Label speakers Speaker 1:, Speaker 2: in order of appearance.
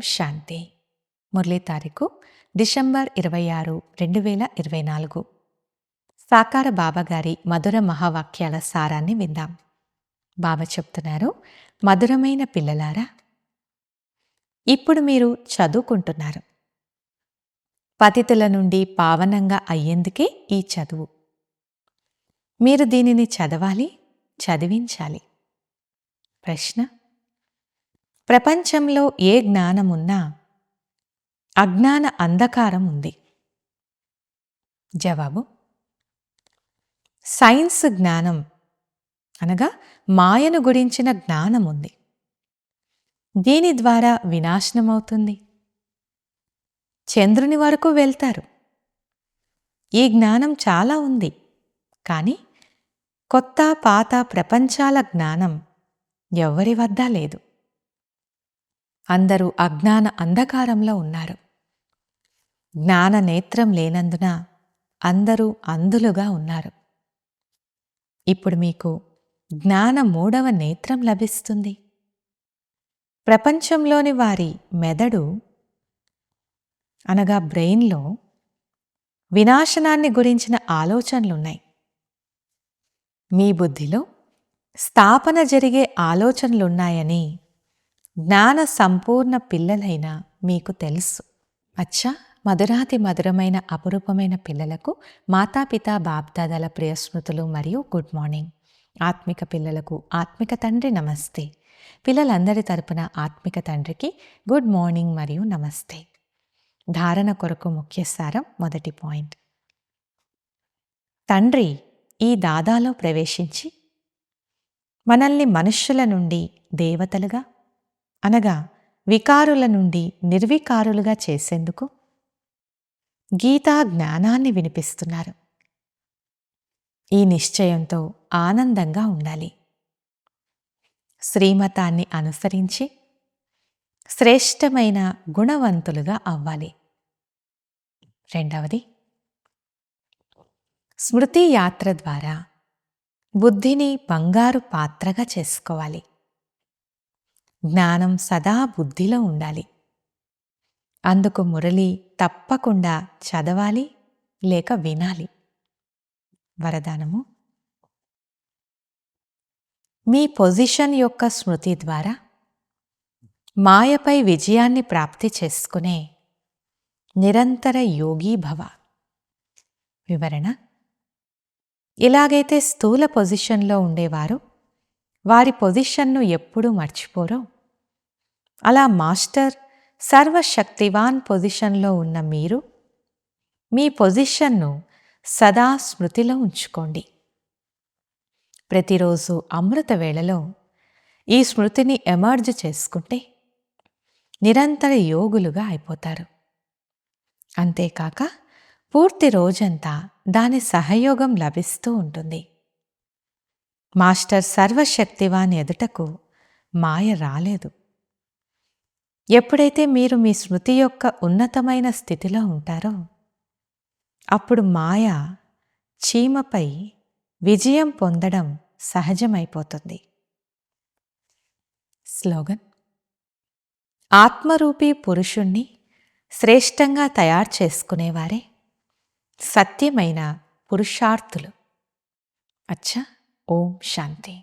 Speaker 1: శాంతి. మురళీ తారీఖు డిసెంబర్ 26, 2024. సాకార బాబాగారి మధుర మహావాక్యాల సారాన్ని విందాం. బాబా చెప్తున్నారు, మధురమైన పిల్లలారా, ఇప్పుడు మీరు చదువుకుంటున్నారు. పతితుల నుండి పావనంగా అయ్యేందుకే ఈ చదువు. మీరు దీనిని చదవాలి, చదివించాలి. ప్రశ్న: ప్రపంచంలో ఏ జ్ఞానమున్నా అజ్ఞాన అంధకారం ఉంది. జవాబు: సైన్స్ జ్ఞానం అనగా మాయను గురించిన జ్ఞానం ఉంది. దీని ద్వారా వినాశనమవుతుంది. చంద్రుని వరకు వెళ్తారు. ఈ జ్ఞానం చాలా ఉంది. కానీ కొత్త పాత ప్రపంచాల జ్ఞానం ఎవ్వరి వద్ద లేదు. అందరూ అజ్ఞాన అంధకారంలో ఉన్నారు. జ్ఞాన నేత్రం లేనందున అందరూ అంధులుగా ఉన్నారు. ఇప్పుడు మీకు జ్ఞాన 3వ నేత్రం లభిస్తుంది. ప్రపంచంలోని వారి మెదడు అనగా బ్రెయిన్లో వినాశనాన్ని గురించిన ఆలోచనలున్నాయి. మీ బుద్ధిలో స్థాపన జరిగే ఆలోచనలున్నాయని జ్ఞాన సంపూర్ణ పిల్లలైన మీకు తెలుసు. అచ్చా, మధురాతి మధురమైన అపురూపమైన పిల్లలకు మాతాపితా బాప్దాదాల ప్రియస్మృతులు మరియు గుడ్ మార్నింగ్. ఆత్మిక పిల్లలకు ఆత్మిక తండ్రి నమస్తే. పిల్లలందరి తరపున ఆత్మిక తండ్రికి గుడ్ మార్నింగ్ మరియు నమస్తే. ధారణ కొరకు ముఖ్య సారం. మొదటి పాయింట్: తండ్రి ఈ దాదాలో ప్రవేశించి మనల్ని మనుష్యుల నుండి దేవతలుగా అనగా వికారుల నుండి నిర్వికారులుగా చేసేందుకు గీతా జ్ఞానాన్ని వినిపిస్తున్నారు. ఈ నిశ్చయంతో ఆనందంగా ఉండాలి. శ్రీమతాన్ని అనుసరించి శ్రేష్టమైన గుణవంతులుగా అవ్వాలి. రెండవది, స్మృతి యాత్ర ద్వారా బుద్ధిని బంగారు పాత్రగా చేసుకోవాలి. జ్ఞానం సదా బుద్ధిలో ఉండాలి. అందుకు మురళి తప్పకుండా చదవాలి లేక వినాలి. వరదానము: మీ పొజిషన్ యొక్క స్మృతి ద్వారా మాయపై విజయాన్ని ప్రాప్తి చేసుకునే నిరంతర యోగీ భవ. వివరణ: ఇలాగైతే స్థూల పొజిషన్లో ఉండేవారు వారి పొజిషన్ను ఎప్పుడూ మర్చిపోరో, అలా మాస్టర్ సర్వశక్తివాన్ పొజిషన్లో ఉన్న మీరు మీ పొజిషన్ను సదా స్మృతిలో ఉంచుకోండి. ప్రతిరోజు అమృత వేళలో ఈ స్మృతిని ఎమర్జ్ చేసుకుంటే నిరంతర యోగులుగా అయిపోతారు. అంతేకాక పూర్తి రోజంతా దాని సహయోగం లభిస్తూ ఉంటుంది. మాస్టర్ సర్వశక్తివాన్ ఎదుటకు మాయ రాలేదు. ఎప్పుడైతే మీరు మీ స్మృతి యొక్క ఉన్నతమైన స్థితిలో ఉంటారో అప్పుడు మాయ చీమపై విజయం పొందడం సహజమైపోతుంది. స్లోగన్: ఆత్మరూపీ పురుషుణ్ణి శ్రేష్టంగా తయారు చేసుకునేవారే సత్యమైన పురుషార్థులు. అచ్చా, ఓం శాంతి.